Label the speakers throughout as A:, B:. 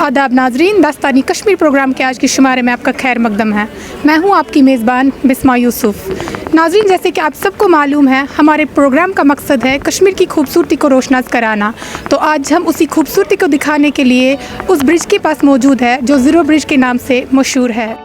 A: आदाब नाजरीन, दास्तानी कश्मीर प्रोग्राम के आज के शुमारे में आपका खैर मकदम है। मैं हूं आपकी मेज़बान बिस्मा यूसुफ। नाजरीन, जैसे कि आप सबको मालूम है, हमारे प्रोग्राम का मकसद है कश्मीर की खूबसूरती को रोशनास कराना। तो आज हम उसी खूबसूरती को दिखाने के लिए उस ब्रिज के पास मौजूद है जो ज़ीरो ब्रिज के नाम से मशहूर है।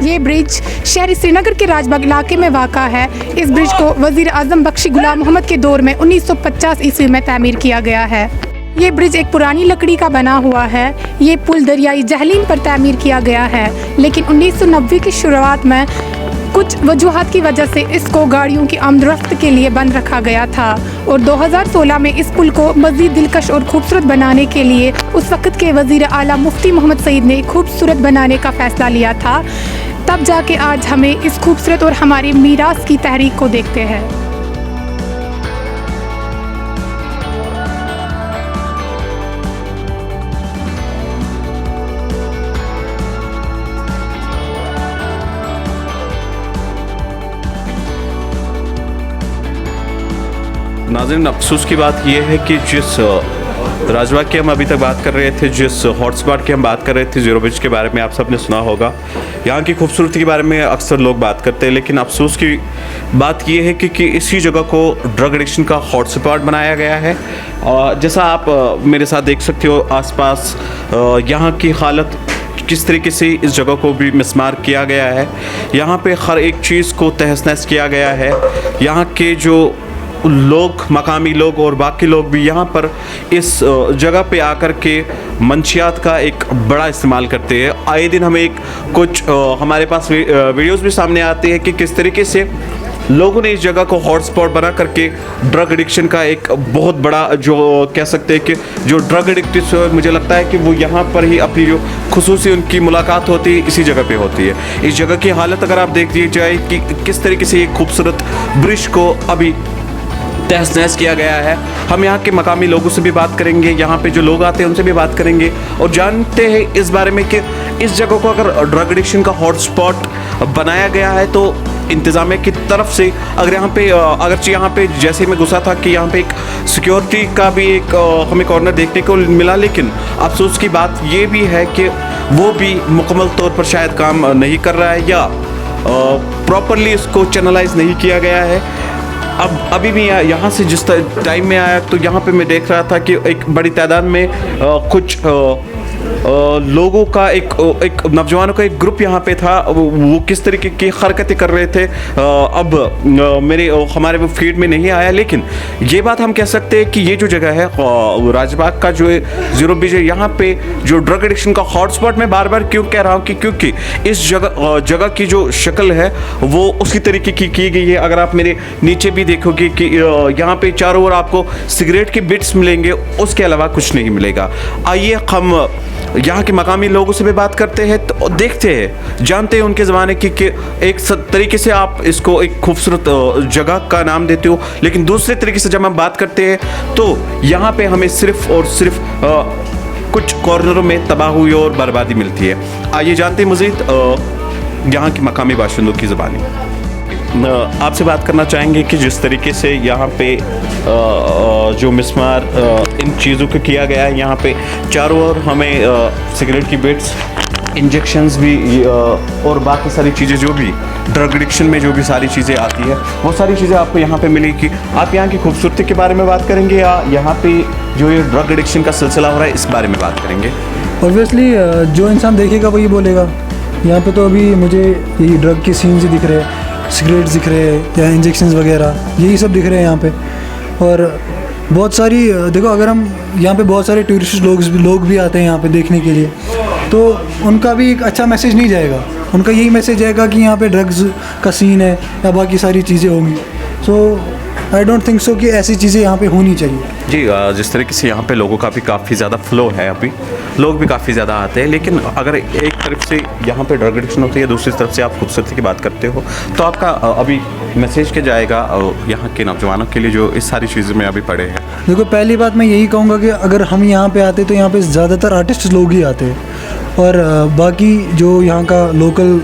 A: ये ब्रिज शहरी श्रीनगर के राजबाग इलाके में वाक़ा है। इस ब्रिज को वज़ीर आज़म बख्शी गुलाम मोहम्मद के दौर में 1950 ईस्वी में तामीर किया गया है। ये ब्रिज एक पुरानी लकड़ी का बना हुआ है। ये पुल दरियाई जहलीम पर तामीर किया गया है, लेकिन 1990 की शुरुआत में कुछ वजूहात की वजह से इसको गाड़ियों की आमदरफ्त के लिए बंद रखा गया था और 2016 में इस पुल को मज़ीद दिलकश और खूबसूरत बनाने के लिए उस वक़्त के वज़ीर आला मुफ्ती मोहम्मद सईद ने खूबसूरत बनाने का फ़ैसला लिया था। तब जाके आज हमें इस खूबसूरत और हमारी मीरास की तहरीक को देखते हैं।
B: नाज़रीन, अफसोस की बात यह है कि जिस राजबाग की हम अभी तक बात कर रहे थे, जिस हॉटस्पॉट की हम बात कर रहे थे, ज़ीरो ब्रिज के बारे में आप सब ने सुना होगा। यहाँ की खूबसूरती के बारे में अक्सर लोग बात करते हैं, लेकिन अफसोस की बात यह है कि इसी जगह को ड्रग एडिक्शन का हॉटस्पॉट बनाया गया है। जैसा आप मेरे साथ देख सकते हो, आसपास यहाँ की हालत किस तरीके से इस जगह को भी मिसमार किया गया है। यहाँ पे हर एक चीज़ को तहस नहस किया गया है। यहाँ के जो लोग, मकामी लोग और बाकी लोग भी यहाँ पर इस जगह पे आकर के मंशियात का एक बड़ा इस्तेमाल करते हैं। आए दिन हमें कुछ हमारे पास वीडियोस भी सामने आते हैं कि किस तरीके से लोगों ने इस जगह को हॉटस्पॉट बना करके ड्रग एडिक्शन का एक बहुत बड़ा, जो कह सकते हैं कि जो ड्रग एडिक्ट, मुझे लगता है कि वो यहाँ पर ही अपनी जो खुसूसी उनकी मुलाकात होती है इसी जगह पे होती है। इस जगह की हालत अगर आप देख ली जाए कि किस तरीके से ये खूबसूरत ब्रिज को अभी तहस नहस किया गया है। हम यहाँ के मकामी लोगों से भी बात करेंगे, यहाँ पे जो लोग आते हैं उनसे भी बात करेंगे और जानते हैं इस बारे में कि इस जगह को अगर ड्रग एडिक्शन का हॉटस्पॉट बनाया गया है तो इंतज़ामिया की तरफ से अगर यहाँ पे अगरचे यहाँ पे जैसे मैं घुसा था कि यहाँ पे एक सिक्योरिटी का भी एक हमें कॉर्नर देखने को मिला, लेकिन अफसोस की बात ये भी है कि वो भी मुकम्मल तौर पर शायद काम नहीं कर रहा है या प्रॉपरली इसको चैनलाइज नहीं किया गया है। अब अभी भी यहाँ से जिस टाइम में आया तो यहाँ पे मैं देख रहा था कि एक बड़ी तादाद में कुछ लोगों का एक नौजवानों का एक ग्रुप यहाँ पे था। वो किस तरीके की हरकतें कर रहे थे अब हमारे वो फीड में नहीं आया, लेकिन ये बात हम कह सकते हैं कि ये जो जगह है राजबाग का जो ज़ीरो ब्रिज है, यहाँ पे जो ड्रग एडिक्शन का हॉटस्पॉट मैं बार बार क्यों कह रहा हूँ कि क्योंकि इस जगह की जो शक्ल है वो उसी तरीके की गई है। अगर आप मेरे नीचे भी देखोगे कि यहाँ पे चारों ओर आपको सिगरेट के बिट्स मिलेंगे, उसके अलावा कुछ नहीं मिलेगा। आइए हम यहाँ के मकामी लोगों से भी बात करते हैं तो देखते हैं, जानते हैं उनके ज़माने की कि एक तरीके से आप इसको एक खूबसूरत जगह का नाम देते हो, लेकिन दूसरे तरीके से जब हम बात करते हैं तो यहाँ पे हमें सिर्फ और सिर्फ कुछ कॉर्नरों में तबाह हुई और बर्बादी मिलती है। आइए जानते हैं मज़ीद यहाँ के मकामी बाशिंदों की ज़बानी। आपसे बात करना चाहेंगे कि जिस तरीके से यहाँ पे जो मिसमार इन चीज़ों को किया गया है, यहाँ पे चारों ओर हमें सिगरेट की बिट्स, इंजेक्शंस भी और बाकी सारी चीज़ें जो भी ड्रग एडिक्शन में जो भी सारी चीज़ें आती है वो सारी चीज़ें आपको यहाँ पे मिलेगी। आप यहाँ की खूबसूरती के बारे में बात करेंगे या यहाँ पे जो ये ड्रग एडिक्शन का सिलसिला हो रहा है इस बारे में बात करेंगे?
C: ऑब्वियसली जो इंसान देखेगा वही बोलेगा। यहाँ पे तो अभी मुझे यही ड्रग के सीन्स ही दिख रहे हैं, सिगरेट्स दिख रहे हैं या इंजेक्शंस वगैरह, यही सब दिख रहे हैं यहाँ पे। और बहुत सारी देखो, अगर हम यहाँ पे बहुत सारे टूरिस्ट लोग भी आते हैं यहाँ पे देखने के लिए, तो उनका भी एक अच्छा मैसेज नहीं जाएगा। उनका यही मैसेज जाएगा कि यहाँ पे ड्रग्स का सीन है या बाकी सारी चीज़ें होंगी। सो आई डोंट थिंक सो कि ऐसी चीज़ें यहाँ पे होनी चाहिए।
B: जी जिस तरीके से यहाँ पे लोगों का भी काफ़ी ज़्यादा फ्लो है, अभी लोग भी काफ़ी ज़्यादा आते हैं, लेकिन अगर एक तरफ से यहाँ पे ड्रग एडिक्शन होती है, दूसरी तरफ से आप खूबसूरती की बात करते हो, तो आपका अभी मैसेज क्या जाएगा यहाँ के नौजवानों के लिए जो इस सारी चीज़ों में अभी पड़े हैं?
C: देखो, पहली बात मैं यही कहूँगा कि अगर हम यहाँ पे आते तो यहाँ पे ज़्यादातर आर्टिस्ट लोग ही आते हैं, और बाकी जो यहाँ का लोकल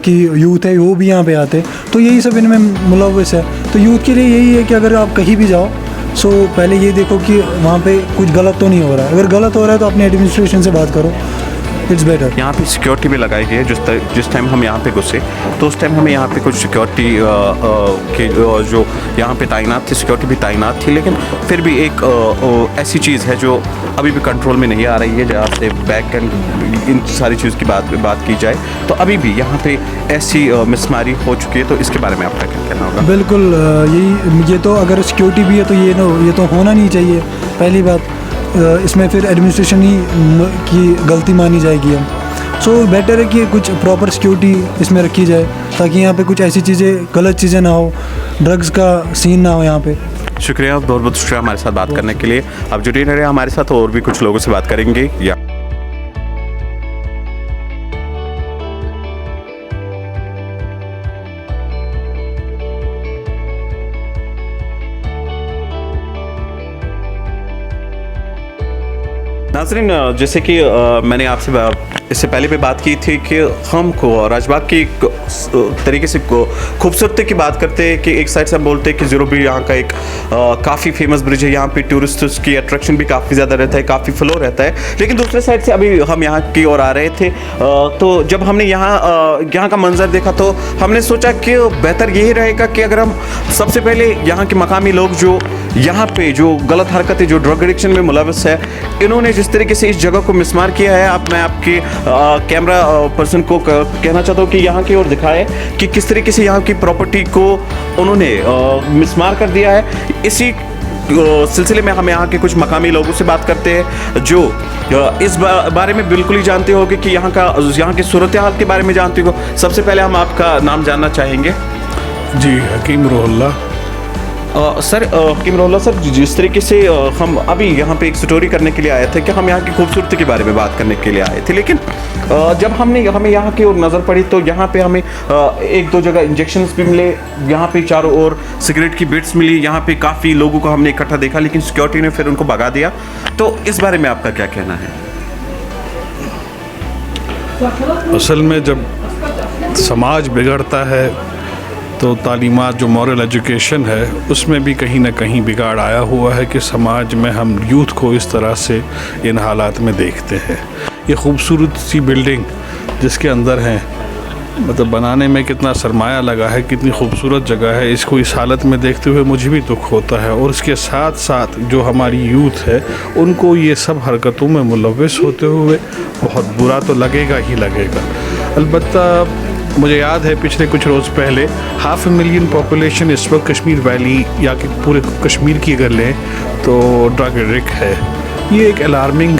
C: की यूथ है वो भी यहाँ पे आते हैं, तो यही सब इनमें मुलव्वस है। तो यूथ के लिए यही है कि अगर आप कहीं भी जाओ, सो पहले ये देखो कि वहाँ पे कुछ गलत तो नहीं हो रहा है। अगर गलत हो रहा है तो अपने एडमिनिस्ट्रेशन से बात करो, इट्स बेटर।
B: यहाँ पे सिक्योरिटी भी लगाई गई है। जिस टाइम हम यहाँ पे घुसे तो उस टाइम हमें यहाँ पे कुछ सिक्योरिटी के जो यहाँ पे तैनात थे, सिक्योरिटी भी तैनात थी, लेकिन फिर भी एक ऐसी चीज़ है जो अभी भी कंट्रोल में नहीं आ रही है। जहाँ से बैक एंड इन सारी चीज़ की बात की जाए तो अभी भी यहाँ पे ऐसी मिसमारी हो चुकी है, तो इसके बारे में आपका क्या कहना होगा?
C: बिल्कुल, ये तो अगर सिक्योरिटी भी है तो ये तो होना नहीं चाहिए। पहली बात, इसमें फिर एडमिनिस्ट्रेशन ही की गलती मानी जाएगी हम। सो बेटर है कि कुछ प्रॉपर सिक्योरिटी इसमें रखी जाए, ताकि यहाँ पे कुछ ऐसी चीज़ें, गलत चीज़ें ना हो, ड्रग्स का सीन ना हो यहाँ पे।
B: शुक्रिया, बहुत बहुत शुक्रिया हमारे साथ बात करने के लिए। आप जुड़े रहे हमारे साथ, और भी कुछ लोगों से बात करेंगे। या नाज़रीन, जैसे कि मैंने आपसे इससे पहले भी बात की थी कि हमको राजबाग की एक तरीके से खूबसूरती की बात करते हैं कि एक साइड से हम बोलते हैं कि ज़ीरो ब्रिज यहाँ का एक काफ़ी फेमस ब्रिज है। यहाँ पे टूरिस्ट्स की अट्रैक्शन भी काफ़ी ज़्यादा रहता है, काफ़ी फ्लो रहता है। लेकिन दूसरे साइड से अभी हम यहाँ की ओर आ रहे थे, तो जब हमने यहाँ का मंजर देखा तो हमने सोचा कि बेहतर यही रहेगा कि अगर हम सबसे पहले यहाँ के मकामी लोग जो यहाँ पे जो गलत हरकतें, जो ड्रग एडिक्शन में मुलव्वस है, इन्होंने जिस तरीके से इस जगह को मिसमार किया है, मैं आपके कैमरा पर्सन को कहना चाहता हूँ कि यहाँ की ओर दिखाए कि किस तरीके से यहाँ की प्रॉपर्टी को उन्होंने मिसमार कर दिया है। इसी सिलसिले में हम यहाँ के कुछ मकामी लोगों से बात करते हैं जो इस बारे में बिल्कुल ही जानते होंगे कि यहाँ की सूरत हाल के बारे में जानते हो। सबसे पहले हम आपका नाम जानना चाहेंगे।
D: जी, हकीम रोहुल्ला।
B: सर, हकीम रोहुल्ला सर, जिस तरीके से हम अभी यहाँ पे एक स्टोरी करने के लिए आए थे कि हम यहाँ की खूबसूरती के बारे में बात करने के लिए आए थे, लेकिन जब हमें यहाँ की ओर नज़र पड़ी तो यहाँ पे हमें एक दो जगह इंजेक्शंस भी मिले, यहाँ पे चारों ओर सिगरेट की बिट्स मिली, यहाँ पे काफ़ी लोगों को हमने इकट्ठा देखा, लेकिन सिक्योरिटी ने फिर उनको भगा दिया। तो इस बारे में आपका क्या कहना है?
D: असल में जब समाज बिगड़ता है तो तालीमात, जो मॉरल एजुकेशन है, उसमें भी कहीं ना कहीं बिगाड़ आया हुआ है कि समाज में हम यूथ को इस तरह से इन हालात में देखते हैं। ये खूबसूरत सी बिल्डिंग जिसके अंदर हैं, मतलब बनाने में कितना सरमाया लगा है, कितनी खूबसूरत जगह है, इसको इस हालत में देखते हुए मुझे भी दुख होता है। और इसके साथ साथ जो हमारी यूथ है, उनको ये सब हरकतों में मुलव्वस होते हुए बहुत बुरा तो लगेगा ही लगेगा। अलबत्ता मुझे याद है पिछले कुछ रोज़ पहले 500,000 पॉपुलेशन इस वक्त कश्मीर वैली या कि पूरे कश्मीर की अगर लें तो ड्रग एडिक्ट है। ये एक अलार्मिंग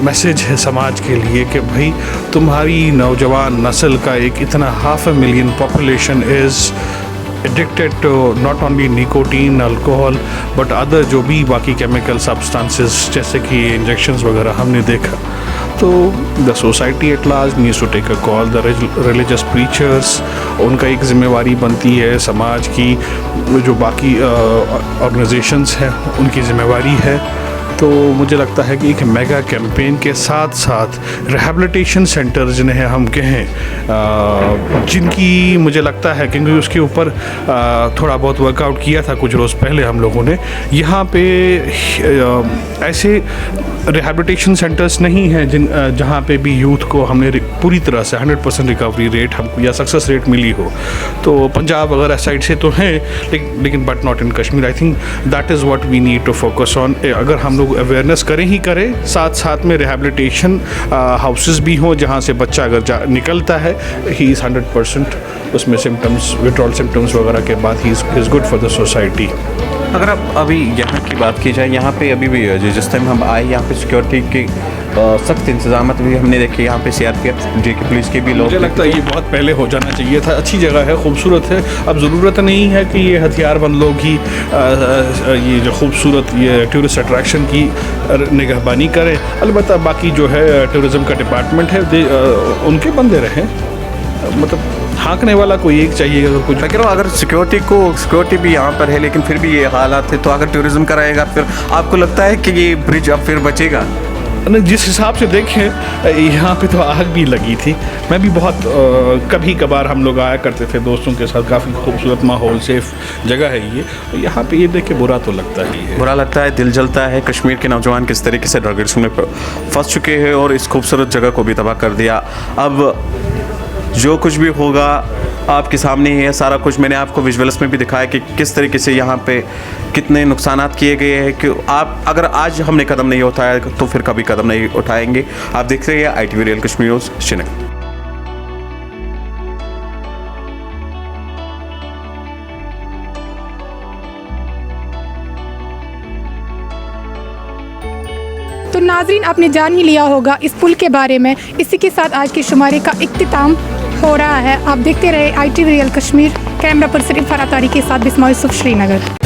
D: मैसेज है समाज के लिए कि भाई तुम्हारी नौजवान नस्ल का एक इतना 500,000 population is addicted to not only nicotine, alcohol, but other जो भी बाकी केमिकल सब्सटेंसेस जैसे कि इंजेक्शंस वगैरह हमने देखा। तो the society at large needs to take a call, the religious preachers, उनका एक ज़िम्मेवारी बनती है, समाज की जो बाकी ऑर्गेनाइजेशंस हैं उनकी ज़िम्मेवारी है। तो मुझे लगता है कि एक मेगा कैंपेन के साथ साथ रिहैबिलिटेशन सेंटर जिन्हें हम कहें, जिनकी मुझे लगता है क्योंकि उसके ऊपर थोड़ा बहुत वर्कआउट किया था कुछ रोज़ पहले हम लोगों ने, यहाँ पे ऐसे रिहैबिलिटेशन सेंटर्स नहीं हैं जहाँ पे भी यूथ को हमने पूरी तरह से 100% रिकवरी रेट हमको या सक्सेस रेट मिली हो। तो पंजाब वगैरह साइड से तो हैं, लेकिन but not in Kashmir. I think that is what we need to focus on. अगर हम लोग अवेयरनेस करें ही करें, साथ साथ में रिहैबिलिटेशन हाउसेस भी हों जहाँ से बच्चा अगर निकलता है, ही इज़ 100% उसमें सिम्टम्स, विड्रॉल सिम्टम्स वगैरह के बाद he is good for the society.
B: अगर आप अभी यहाँ की बात की जाए, यहाँ पे अभी भी जिस टाइम हम आए यहाँ पे सिक्योरिटी की सख्त इंतजाम भी हमने देखे यहाँ पे CRPF JK पुलिस के भी लोग।
D: मुझे लगता है ये बहुत पहले हो जाना चाहिए था। अच्छी जगह है, खूबसूरत है। अब ज़रूरत नहीं है कि ये हथियारबंद लोग ही ये जो खूबसूरत ये टूरिस्ट अट्रैक्शन की निगहबानी करें। अलबत्ता बाकी जो है टूरिज़म का डिपार्टमेंट है, उनके बंदे रहें। मतलब हाँकने वाला कोई एक चाहिए। अगर कुछ
B: मैं कह रहा हूँ, अगर सिक्योरिटी भी यहाँ पर है लेकिन फिर भी ये हालात है, तो अगर टूरिज्म कराएगा फिर आपको लगता है कि ये ब्रिज अब फिर बचेगा?
D: जिस हिसाब से देखें यहाँ पे तो आग भी लगी थी। मैं भी बहुत कभी कभार हम लोग आया करते थे दोस्तों के साथ। काफ़ी खूबसूरत माहौल, सेफ जगह है ये। यहाँ पे ये देख के बुरा तो लगता ही है।
B: बुरा लगता है, दिल जलता है। कश्मीर के नौजवान किस तरीके से ड्रग्स में फंस चुके हैं और इस खूबसूरत जगह को भी तबाह कर दिया। अब जो कुछ भी होगा आपके सामने ही है सारा कुछ। मैंने आपको विजुअल्स में भी दिखाया कि किस तरीके से यहाँ पे कितने नुकसानात किए गए हैं कि आप अगर आज हमने कदम नहीं उठाया तो फिर कभी कदम नहीं उठाएंगे। आप देख रहे हैं ITV real Kashmir news, Srinagar.
A: तो नाजरीन, आपने जान ही लिया होगा इस पुल के बारे में। इसी के साथ आज के शुमारे का इख्तिताम हो रहा है। आप देखते रहे ITV real Kashmir. Camera person Irfan Atari के साथ बिस्मा यूसुफ, श्रीनगर।